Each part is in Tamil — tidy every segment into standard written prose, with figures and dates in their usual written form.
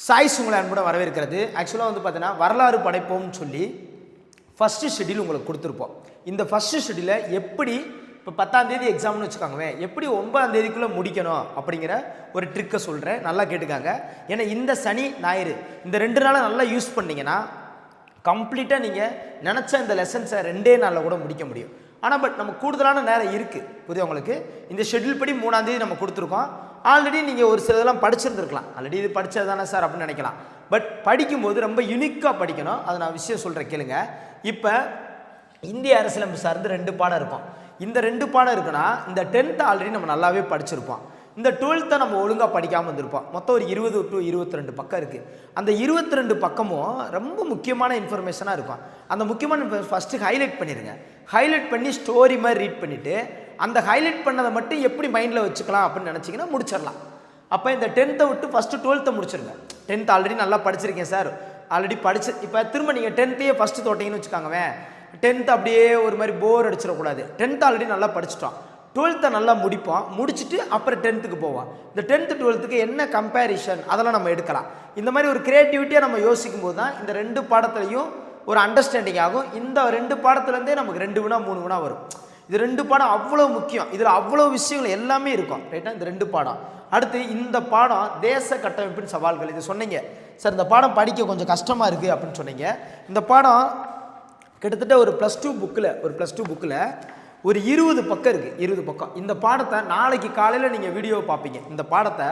சாய்ஸ் உங்களை அன்புடன் வரவேற்கிறது. ஆக்சுவலாக வந்து பார்த்தீங்கன்னா வரலாறு படைப்போம்னு சொல்லி ஃபஸ்ட்டு ஷெட்யூல் உங்களுக்கு கொடுத்துருப்போம். இந்த ஃபஸ்ட்டு ஷெட்யூலை எப்படி இப்போ 10ஆம் தேதி எக்ஸாம்னு வச்சுக்கோங்க, எப்படி 9ஆம் தேதிக்குள்ளே முடிக்கணும் அப்படிங்கிற ஒரு ட்ரிக்கை சொல்கிறேன், நல்லா கேட்டுக்காங்க. ஏன்னா இந்த சனி ஞாயிறு இந்த 2 நாளை நல்லா யூஸ் பண்ணிங்கன்னா கம்ப்ளீட்டாக நீங்கள் நினச்ச இந்த லெசன்ஸை 2 நாளில் கூட முடிக்க முடியும். ஆனால் பட் நம்ம கூடுதலான நேரம் இருக்குது. புரியுது உங்களுக்கு? இந்த ஷெட்யூல் படி 3ஆம் தேதி நம்ம கொடுத்துருக்கோம். ஆல்ரெடி நீங்கள் ஒரு சிலதெல்லாம் படிச்சிருந்துருக்கலாம், ஆல்ரெடி இது படித்தது தானே சார் அப்படின்னு நினைக்கலாம். பட் படிக்கும்போது ரொம்ப யூனிக்காக படிக்கணும். அதை நான் விஷயம் சொல்கிறேன் கேளுங்க. இப்போ இந்திய அரசியலமைப்பு சார்ந்து 2 பாடம் இருக்கும். இந்த 2 பாடம் இருக்குன்னா இந்த 10th ஆல்ரெடி நம்ம நல்லாவே படிச்சிருப்போம். இந்த 12th நம்ம ஒழுங்காக படிக்காமல் வந்திருப்போம். மொத்தம் ஒரு 20 to 22 பக்கம் இருக்குது. அந்த 22 பக்கமும் ரொம்ப முக்கியமான இன்ஃபர்மேஷனாக இருக்கும். அந்த முக்கியமான ஃபஸ்ட்டு ஹைலைட் பண்ணிடுங்க. ஹைலைட் பண்ணி ஸ்டோரி மாதிரி ரீட் பண்ணிவிட்டு அந்த ஹைலைட் பண்ணதை மட்டும் எப்படி மைண்டில் வச்சுக்கலாம் அப்படின்னு நினச்சிங்கன்னா முடிச்சிடலாம். அப்போ இந்த 10th விட்டு ஃபஸ்ட்டு 12th முடிச்சிருங்க. 10th ஆல்ரெடி நல்லா படிச்சிருக்கேன் சார், ஆல்ரெடி படிச்சு இப்போ திரும்ப நீங்கள் 10th ஃபஸ்ட்டு தோட்டிங்கன்னு வச்சுக்காங்கவே, 10th அப்படியே ஒரு மாதிரி போர் அடிச்சிடக்கூடாது. 10th ஆல்ரெடி நல்லா படிச்சிட்டோம், 12th நல்லா முடிப்போம். முடிச்சுட்டு அப்புறம் 10th போவோம். இந்த 10th 12th என்ன கம்பேரிஷன் அதெல்லாம் நம்ம எடுக்கலாம். இந்த மாதிரி ஒரு கிரியேட்டிவிட்டியாக நம்ம யோசிக்கும் போது தான் இந்த 2 பாடத்துலையும் ஒரு அண்டர்ஸ்டாண்டிங் ஆகும். இந்த 2 பாடத்துலேருந்தே நமக்கு 2 வினா 3 வினா வரும். இது 2 பாடம் அவ்வளோ முக்கியம். இதில் அவ்வளோ விஷயங்கள் எல்லாமே இருக்கும். ரைட்டா? இந்த 2 பாடம். அடுத்து இந்த பாடம் தேச கட்டமைப்பின் சவால்கள். இது சொன்னீங்க சார், இந்த பாடம் படிக்க கொஞ்சம் கஷ்டமாக இருக்குது அப்படின்னு சொன்னீங்க. இந்த பாடம் கிட்டத்தட்ட ஒரு +2 புக்கில் ஒரு 20 பக்கம் இருக்குது. 20 பக்கம். இந்த பாடத்தை நாளைக்கு காலையில் நீங்கள் வீடியோ பார்ப்பீங்க. இந்த பாடத்தை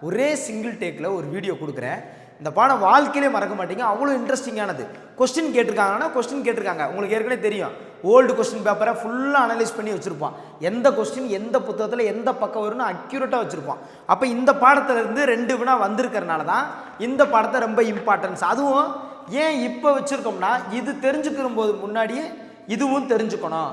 ஒரே சிங்கிள் டேக்கில் ஒரு வீடியோ கொடுக்குறேன். இந்த பாடம் வாழ்க்கையிலே மறக்க மாட்டீங்க, அவ்வளோ இன்ட்ரெஸ்டிங்கானது. கொஸ்டின் கேட்டிருக்காங்க உங்களுக்கு ஏற்கனவே தெரியும். ஓல்டு கொஸ்டின் பேப்பரை ஃபுல்லாக அனலைஸ் பண்ணி வச்சுருப்பான். எந்த கொஸ்டின் எந்த புத்தகத்தில் எந்த பக்கம் வரும்னு அக்யூரேட்டாக வச்சுருப்பான். அப்போ இந்த பாடத்திலேருந்து 2 வினா வந்திருக்கிறனால தான் இந்த பாடத்தை ரொம்ப இம்பார்ட்டன்ஸ். அதுவும் ஏன் இப்போ வச்சுருக்கோம்னா, இது தெரிஞ்சுக்கிற போது முன்னாடியே இதுவும் தெரிஞ்சுக்கணும்.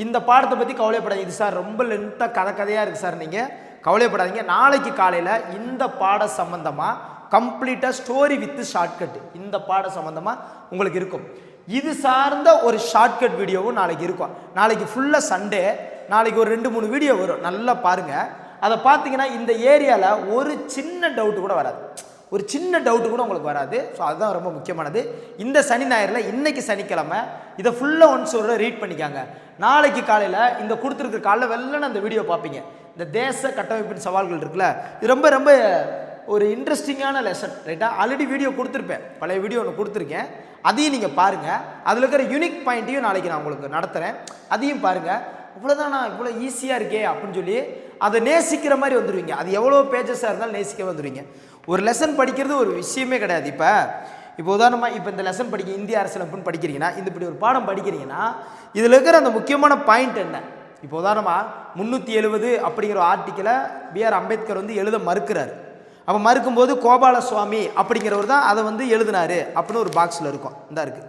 இந்த பாடத்தை பற்றி கவலைப்படாதீங்க. இது சார் ரொம்ப லென்த்தாக கதையாக இருக்குது சார், நீங்கள் கவலைப்படாதீங்க. நாளைக்கு காலையில் இந்த பாட சம்மந்தமாக கம்ப்ளீட்டாக ஸ்டோரி வித் ஷார்ட்கட் இந்த பாட சம்மந்தமாக உங்களுக்கு இருக்கும். இது சார்ந்த ஒரு ஷார்ட்கட் வீடியோவும் நாளைக்கு இருக்கும். நாளைக்கு ஃபுல்லாக சண்டே, நாளைக்கு ஒரு 2-3 வீடியோ வரும், நல்லா பாருங்கள். அதை பார்த்தீங்கன்னா இந்த ஏரியாவில் ஒரு சின்ன டவுட்டு கூட வராது, ஒரு சின்ன டவுட்டு கூட உங்களுக்கு வராது. ஸோ அதுதான் ரொம்ப முக்கியமானது. இந்த சனி ஞாயிறில் இன்றைக்கி சனிக்கிழமை இதை ஃபுல்லாக ஒன்ஸ் ஒரு ரீட் பண்ணிக்காங்க. நாளைக்கு காலையில் இந்த கொடுத்துருக்குற காலையில் வெள்ளன அந்த வீடியோ பார்ப்பீங்க. இந்த தேச கட்டமைப்பின் சவால்கள் இருக்குல்ல, இது ரொம்ப ரொம்ப ஒரு இன்ட்ரெஸ்டிங்கான லெசன். ரைட்டா? ஆல்ரெடி வீடியோ கொடுத்துருப்பேன், பழைய வீடியோ ஒன்று கொடுத்துருக்கேன், அதையும் நீங்கள் பாருங்கள். அதில் இருக்கிற யூனிக் பாயிண்ட்டையும் நாளைக்கு நான் உங்களுக்கு நடத்துகிறேன், அதையும் பாருங்கள். இவ்வளோதான், நான் இவ்வளோ ஈஸியாக இருக்கே அப்படின்னு சொல்லி அதை நேசிக்கிற மாதிரி வந்துடுவீங்க. அது எவ்வளோ பேஜஸாக இருந்தாலும் நேசிக்க வந்துடுவீங்க. ஒரு லெசன் படிக்கிறது ஒரு விஷயமே கிடையாது. இப்போ உதாரணமாக இப்போ இந்த லெசன் படிக்க இந்திய அரசியலமைப்புன்னு படிக்கிறீங்கன்னா, இந்த இப்படி ஒரு பாடம் படிக்கிறீங்கன்னா இதில் இருக்கிற அந்த முக்கியமான பாயிண்ட் என்ன? இப்போ உதாரணமாக 370 அப்படிங்கிற ஆர்டிக்கலை B.R. அம்பேத்கர் வந்து எழுத மறுக்கிறார். அப்போ மறுக்கும்போது கோபாலசுவாமி அப்படிங்கிறவர் தான் அதை வந்து எழுதினார் அப்படின்னு ஒரு பாக்ஸில் இருக்கும். இந்த இருக்குது,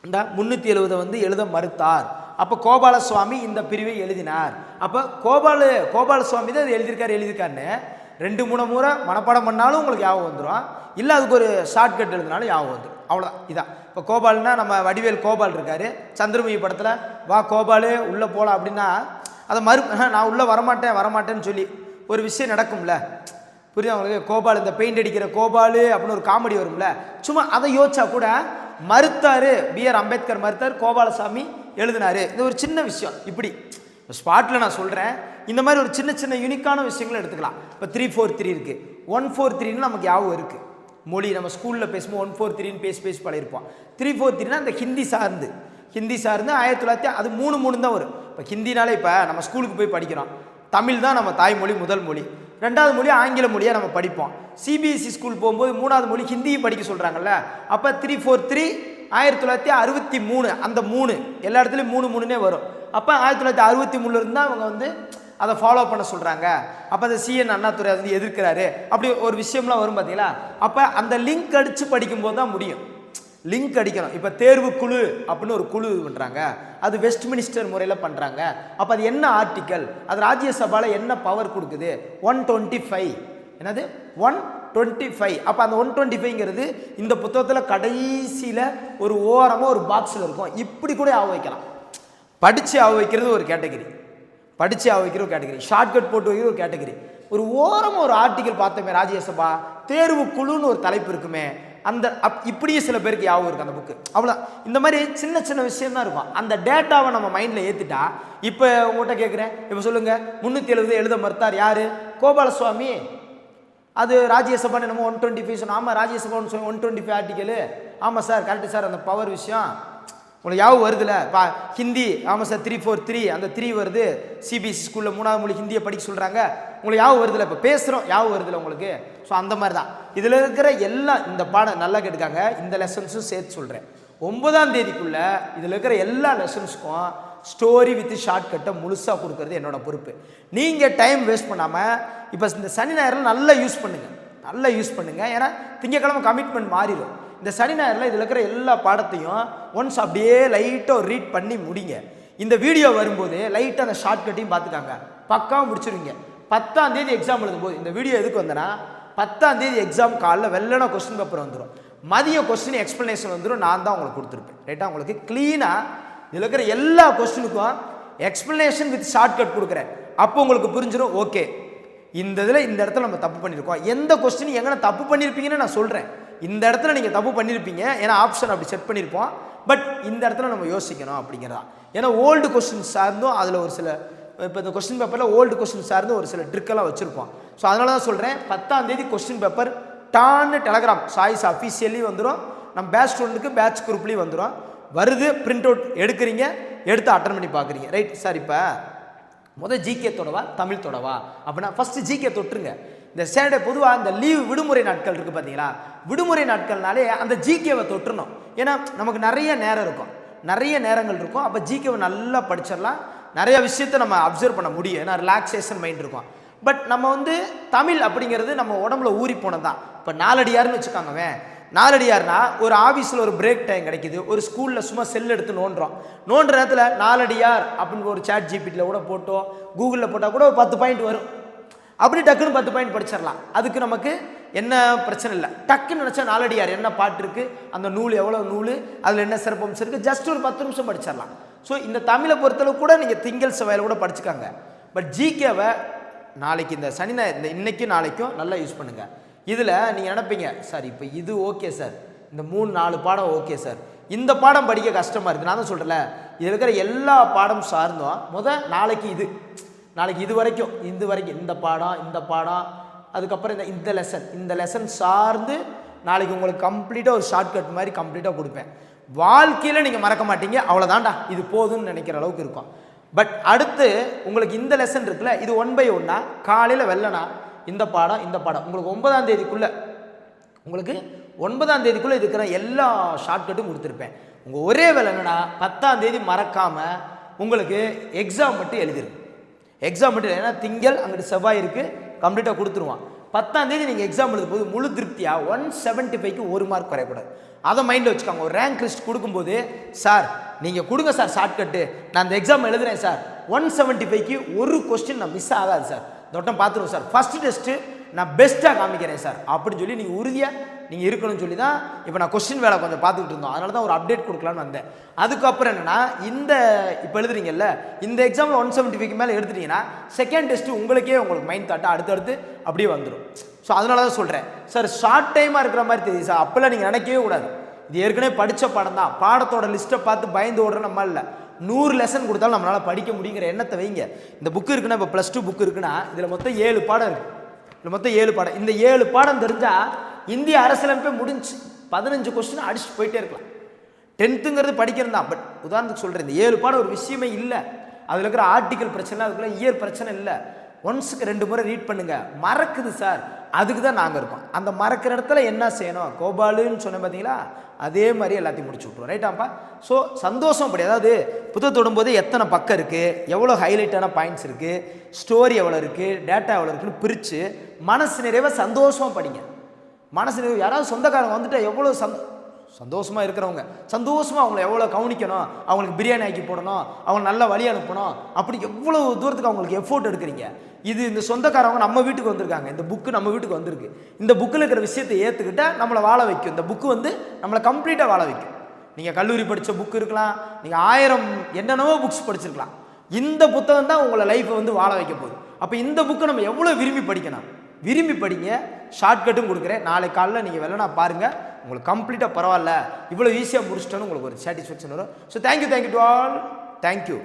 இந்த 370 வந்து எழுத மறுத்தார். அப்போ கோபாலசுவாமி இந்த பிரிவை எழுதினார். அப்போ கோபாலசுவாமி தான் இது எழுதியிருக்காருன்னு 2-3 முறை மனப்பாடம் பண்ணாலும் உங்களுக்கு ஞாபகம் வந்துடும். இல்லை அதுக்கு ஒரு ஷார்ட்கட் எழுதினாலும் ஞாபகம் வந்துடும். அவ்வளோதான். இதான் இப்போ கோபால்னா நம்ம வடிவேல் கோபால் இருக்கார் சந்திரமுகி படத்தில், வா கோபால் உள்ளே போகலாம் அப்படின்னா அதை நான் உள்ளே வரமாட்டேன்னு சொல்லி ஒரு விஷயம் நடக்கும்ல, புரியுது அவங்களுக்கு? கோபால் இந்த பெயிண்ட் அடிக்கிற கோபால் அப்படின்னு ஒரு காமெடி வரும்ல, சும்மா அதை யோசிச்சா கூட மறுத்தார், B.R. அம்பேத்கர் மறுத்தார், கோபாலசாமி எழுதினார். இது ஒரு சின்ன விஷயம். இப்படி ஸ்பாட்டில் நான் சொல்கிறேன். இந்த மாதிரி ஒரு சின்ன சின்ன யூனிக்கான விஷயங்களை எடுத்துக்கலாம். இப்போ 343 இருக்குது, 143ன்னு நமக்கு ஞாபகம் இருக்குது. மொழி நம்ம ஸ்கூலில் பேசும்போது 143ன்னு பேசி பழகிருப்போம். 343னா இந்த ஹிந்தி சார்ந்து 1900 அது 3 தான் வரும். இப்போ ஹிந்தினாலே இப்போ நம்ம ஸ்கூலுக்கு போய் படிக்கிறோம், தமிழ் தான் நம்ம தாய்மொழி, முதல் மொழி. 2வது மொழி ஆங்கில மொழியாக நம்ம படிப்போம். CBSE ஸ்கூல் போகும்போது 3வது மொழி ஹிந்தியும் படிக்க சொல்கிறாங்கல்ல. அப்போ 343 1963 அந்த 3 எல்லா இடத்துலையும் 3 வரும். அப்போ 1963 இருந்தால் அவங்க வந்து அதை ஃபாலோ பண்ண சொல்கிறாங்க. அப்போ அந்த CN அண்ணாதுரை அதை வந்து எதிர்க்கிறாரு, அப்படி ஒரு விஷயம்லாம் வரும் பார்த்தீங்களா? அப்போ அந்த லிங்க் அடித்து படிக்கும்போது தான் முடியும். லிங்க் அடிக்கணும். இப்போ தேர்வு குழு அப்படின்னு ஒரு குழு பண்ணுறாங்க, அது வெஸ்ட் மினிஸ்டர் முறையில் பண்ணுறாங்க. அப்போ அது என்ன ஆர்டிக்கல், அது ராஜ்யசபாவில் என்ன பவர் கொடுக்குது? 125. என்னது 125? அப்போ அந்த 125ங்கிறது இந்த புத்தகத்தில் கடைசியில் ஒரு ஓரமாக ஒரு பாக்ஸில் இருக்கும். இப்படி கூட ஆக வைக்கலாம். படித்து ஆக வைக்கிறது ஒரு கேட்டகரி, ஷார்ட்கட் போட்டு வைக்கிற ஒரு கேட்டகரி. ஒரு ஓரமாக ஒரு ஆர்டிக்கல் பார்த்தோமே, ராஜ்யசபா தேர்வு குழுன்னு ஒரு தலைப்பு இருக்குமே, அந்த இப்படியே சில பேருக்கு யாவும் இருக்குது அந்த புக்கு. அவ்வளோ இந்த மாதிரி சின்ன சின்ன விஷயம் தான் இருக்கும். அந்த டேட்டாவை நம்ம மைண்டில் ஏற்றிட்டா, இப்போ உங்கள்கிட்ட கேட்குறேன், இப்போ சொல்லுங்கள் 370 எழுத மறுத்தார் யார்? கோபாலசுவாமி. அது ராஜ்யசபான்னு நம்ம 125 சொன்னோம். ஆமாம், ராஜ்யசபான்னு சொல்லி 125 ஆர்டிக்கலு. ஆமாம் சார், கரெக்டு சார். அந்த பவர் விஷயம் உங்களுக்கு யாவும் வருதுல்ல. இப்போ ஹிந்தி, ஆமாம் சார், 343 அந்த 3 வருது. சிபிஎஸ்சி ஸ்கூலில் 3வது மொழி ஹிந்தியை படிக்க சொல்கிறாங்க. உங்களுக்கு யாவும் வருதில்ல, இப்போ பேசுகிறோம் யாவும் வருதில்ல உங்களுக்கு. ஸோ அந்த மாதிரி தான் இதில் இருக்கிற எல்லாம். இந்த பாடம் நல்லா கேட்டுக்காங்க, இந்த லெசன்ஸும் சேர்த்து சொல்கிறேன். 9ஆம் தேதிக்குள்ளே இதில் இருக்கிற எல்லா லெசன்ஸுக்கும் ஸ்டோரி வித் ஷார்ட்கட்டை முழுசாக கொடுக்கறது என்னோட பொறுப்பு. நீங்கள் டைம் வேஸ்ட் பண்ணாமல் இப்போ இந்த சனி ஞாயிறில் நல்லா யூஸ் பண்ணுங்கள், நல்லா யூஸ் பண்ணுங்கள். ஏன்னா திங்கக்கிழமை கமிட்மெண்ட் மாறிடும். இந்த சனி ஞாயிறில் இதில் இருக்கிற எல்லா பாடத்தையும் ஒன்ஸ் அப்படியே லைட்டாக ரீட் பண்ணி முடிங்க. இந்த வீடியோ வரும்போது லைட்டாக அந்த ஷார்ட்கட்டையும் பார்த்துக்காங்க, பக்காவும் முடிச்சிருவீங்க. 10ஆம் தேதி எக்ஸாம் எழுதும்போது இந்த வீடியோ எதுக்கு வந்தேன்னா, 10ஆம் தேதி எக்ஸாம் காலைல வெள்ளன கொஸ்டின் பேப்பர் வந்துடும், மதிய கொஸ்டின் எக்ஸ்ப்ளனேஷன் வந்துடும். நான் தான் உங்களுக்கு கொடுத்துருப்பேன். ரைட்டாக உங்களுக்கு க்ளீனாக இதில் இருக்கிற எல்லா கொஸ்டினுக்கும் எக்ஸ்ப்ளனேஷன் வித் ஷார்ட்கட் கொடுக்குறேன். அப்போ உங்களுக்கு புரிஞ்சிடும், ஓகே இந்த இதில் இந்த இடத்துல நம்ம தப்பு பண்ணியிருக்கோம். எந்த கொஸ்டின் எங்கே தப்பு பண்ணியிருப்பீங்கன்னு நான் சொல்கிறேன். இந்த இடத்துல நீங்கள் தப்பு பண்ணியிருப்பீங்க, ஏன்னா ஆப்ஷன் அப்படி செட் பண்ணியிருப்போம். பட் இந்த இடத்துல நம்ம யோசிக்கணும் அப்படிங்கிறதா. ஏன்னா ஓல்டு கொஸ்டின் சார்ந்தும் அதில் ஒரு சில, இப்போ இந்த கொஸ்டின் பேப்பரில் ஓல்டு கொஸ்டின் சார்ந்து ஒரு சில ட்ரிக்கெல்லாம் வச்சுருப்போம். ஸோ அதனால தான் சொல்கிறேன், 10ஆம் தேதி கொஸ்டின் பேப்பர் டான்னு டெலகிராம் சாய்ஸ் அஃபீஷியல்லையும் வந்துடும், நம்ம பேட்ச் ஸ்டூடெண்ட்டுக்கு பேட்ச் குரூப்லேயும் வந்துடும். வருது, பிரிண்ட் அவுட் எடுக்கிறீங்க, எடுத்து அட்டன் பண்ணி பார்க்குறீங்க. ரைட் சார், இப்போ முதல் ஜிகே தொடவா தமிழ் தொடவா அப்படின்னா ஃபஸ்ட்டு ஜிகே தொட்டுருங்க. இந்த சேட்டர்டே பொதுவாக இந்த லீவ் விடுமுறை நாட்கள் இருக்குது பார்த்தீங்களா, விடுமுறை நாட்கள்னாலே அந்த ஜிகேவை தொட்டுறணும். ஏன்னா நமக்கு நிறைய நேரம் இருக்கும், நிறைய நேரங்கள் இருக்கும். அப்போ ஜிகேவை நல்லா படிச்சிடலாம், நிறைய விஷயத்தை நம்ம அப்சர்வ் பண்ண முடியும். ஏன்னா ரிலாக்ஸேஷன் மைண்ட் இருக்கும். பட் நம்ம வந்து தமிழ் அப்படிங்கிறது நம்ம உடம்புல ஊறி போனது தான். இப்போ நாலடியார்னு வச்சுக்காங்கவே, நாலடியார்னா ஒரு ஆஃபீஸில் ஒரு பிரேக் டைம் கிடைக்குது, ஒரு ஸ்கூலில் சும்மா செல் எடுத்து நோண்டுற நேரத்தில் நாலடியார் அப்படின்னு ஒரு சாட் ஜிபிடியில் கூட போட்டோம், கூகுளில் போட்டால் கூட ஒரு 10 பாயிண்ட் வரும். அப்படி டக்குன்னு 10 பாயிண்ட் படிச்சிடலாம். அதுக்கு நமக்கு என்ன பிரச்சனை இல்லை. டக்குன்னு நினச்சா நாலடியார் என்ன பாட்டு இருக்குது, அந்த நூல் எவ்வளோ நூல், அதில் என்ன சிறப்பம்சம் இருக்குது, ஜஸ்ட் ஒரு 10 நிமிஷம் படிச்சிடலாம். ஸோ இந்த தமிழை பொறுத்தளவு கூட நீங்கள் திங்கள் செவ்வாயில் கூட படிச்சுக்காங்க. பட் ஜிகேவை நாளைக்கு இந்த சனி இந்த இன்னைக்கும் நாளைக்கும் நல்லா யூஸ் பண்ணுங்கள். இதில் நீங்கள் நினைப்பீங்க, சார் இப்போ இது ஓகே சார், இந்த 3-4 பாடம் ஓகே சார், இந்த பாடம் படிக்க கஷ்டமாக இருக்குது. நான் தான் சொல்கிறேன்ல, இதில் இருக்கிற எல்லா பாடம் சார்ந்தும் நாளைக்கு இது வரைக்கும் இந்த பாடம் அதுக்கப்புறம் இந்த லெசன் சார்ந்து நாளைக்கு உங்களுக்கு கம்ப்ளீட்டாக ஒரு ஷார்ட்கட் மாதிரி கம்ப்ளீட்டாக கொடுப்பேன். வாழ்க்கையில் நீங்கள் மறக்க மாட்டீங்க, அவ்வளோதான்டா இது போதும்னு நினைக்கிற அளவுக்கு இருக்கும். பட் அடுத்து உங்களுக்கு இந்த லெசன் இருக்குல்ல, இது 1 by 1 காலையில் வெள்ளனா இந்த பாடம் உங்களுக்கு 9ஆம் தேதிக்குள்ளே இருக்கிற எல்லா ஷார்ட்கட்டும் கொடுத்துருப்பேன். உங்கள் ஒரே வேலை என்னன்னா, 10ஆம் தேதி மறக்காமல் உங்களுக்கு எக்ஸாம் மட்டும் எழுதிருக்கு. ஏன்னா திங்கள் அங்கிட்டு செவ்வாய் இருக்குது, கம்ப்ளீட்டாக கொடுத்துருவான். 10ஆம் தேதி நீங்கள் எக்ஸாம் எழுதும் போது முழு திருப்தியாக 175க்கு 1 மார்க் குறையக்கூடாது. அதை மைண்டில் வச்சுக்காங்க. ஒரு ரேங்க் லிஸ்ட் கொடுக்கும்போது, சார் நீங்கள் கொடுங்க சார் ஷார்ட்கட்டு, நான் அந்த எக்ஸாம் எழுதுறேன் சார், 175க்கு ஒரு கொஸ்டின் நான் மிஸ் ஆகாது சார், தொட்டம் பார்த்துருவோம் சார், ஃபஸ்ட்டு டெஸ்ட்டு நான் பெஸ்ட்டாக காமிக்கிறேன் சார் அப்படின்னு சொல்லி நீங்கள் உறுதியாக நீங்கள் இருக்கணும்னு சொல்லி தான் இப்போ நான் கொஸ்டின் வேலை கொஞ்சம் பார்த்துக்கிட்டு இருந்தோம். அதனால தான் ஒரு அப்டேட் கொடுக்கலான்னு வந்தேன். அதுக்கப்புறம் என்னென்னா, இப்போ எழுதுறீங்கல்ல, இந்த எக்ஸாமில் 175க்கு மேலே எடுத்துட்டீங்கன்னா செகண்ட் டெஸ்ட்டு உங்களுக்கு மைண்ட் தாட்டாக அடுத்தடுத்து அப்படியே வந்துடும். ஸோ அதனால தான் சொல்கிறேன் சார், ஷார்ட் டைமாக இருக்கிற மாதிரி தெரியுது சார், அப்போல்லாம் நீங்கள் நினைக்கவே கூடாது. இது ஏற்கனவே படித்த பாடம் தான், பாடத்தோட லிஸ்ட்டை பார்த்து பயந்து ஓடுற நம்ம இல்லை. 100 லெசன் கொடுத்தாலும் நம்மளால் படிக்க முடியுங்கிற எண்ணத்தை வைங்க. இந்த புக்கு இருக்குன்னா, இப்போ +2 புக்கு இருக்குன்னா இதில் மொத்தம் 7 பாடம் இருக்குது. இந்த 7 பாடம் தெரிஞ்சால் இந்திய அரசியலமைப்பே முடிஞ்சு 15 கொஸ்டின் அடிச்சுட்டு போயிட்டே இருக்கலாம். 10ங்கிறது படிக்கிறது தான். பட் உதாரணத்துக்கு சொல்கிறேன், இந்த 7 பாடம் ஒரு விஷயமே இல்லை. அதில் இருக்கிற ஆர்டிக்கல் பிரச்சனை, அதுக்குள்ள இயர் பிரச்சனை இல்லை. ஒன்ஸுக்கு 2 முறை ரீட் பண்ணுங்கள். மறக்குது சார், அதுக்கு தான் நாங்கள் இருக்கோம். அந்த மறக்கிற இடத்துல என்ன செய்யணும், கோபாலுன்னு சொன்ன பார்த்தீங்களா, அதே மாதிரி எல்லாத்தையும் முடிச்சு விட்ருவோம். ரைட்டாப்பா? ஸோ சந்தோஷம் அப்படி, அதாவது புத்தகம் தொடும்போது எத்தனை பக்கம் இருக்குது, எவ்வளோ ஹைலைட்டான பாயிண்ட்ஸ் இருக்குது, ஸ்டோரி எவ்வளோ இருக்குது, டேட்டா எவ்வளோ இருக்குன்னு பிரித்து மனசு நிறைவாக சந்தோஷமாக படிங்க. மனசு நிறைவு, யாராவது சொந்தக்காரங்க வந்துட்டு எவ்வளோ சந்தோஷமாக இருக்கிறவங்க சந்தோஷமாக அவங்கள எவ்வளோ கவனிக்கணும், அவங்களுக்கு பிரியாணி ஆக்கி போடணும், அவங்க நல்ல வழி அனுப்பணும், அப்படி எவ்வளோ தூரத்துக்கு அவங்களுக்கு எஃபோர்ட் எடுக்கிறீங்க. இந்த சொந்தக்காரவங்க நம்ம வீட்டுக்கு வந்திருக்காங்க, இந்த புக்கு நம்ம வீட்டுக்கு வந்திருக்கு, இந்த புக்கில் இருக்கிற விஷயத்தை ஏற்றுக்கிட்டால் நம்மளை வாழ வைக்கும். இந்த புக்கு நம்மளை கம்ப்ளீட்டாக வாழ வைக்கும். நீங்கள் கல்லூரி படித்த புக்கு இருக்கலாம், நீங்கள் 1000 என்னென்னவோ புக்ஸ் படிச்சிருக்கலாம், இந்த புத்தகம் தான் உங்களை லைஃப்பை வாழ வைக்க போகுது. அப்போ இந்த புக்கை நம்ம எவ்வளோ விரும்பி படிக்கணும், விரும்பி படிங்க. ஷார்ட்கட்டும் கொடுக்குறேன். நாளை காலையில் நீங்கள் வேலைனா பாருங்கள், உங்களுக்கு கம்ப்ளீட்டாக பரவாயில்ல, இவ்வளோ ஈஸியாக முடிச்சிட்டோன்னு உங்களுக்கு ஒரு சாட்டிஸ்ஃபேக்ஷன் வரும். So thank you to all. Thank you.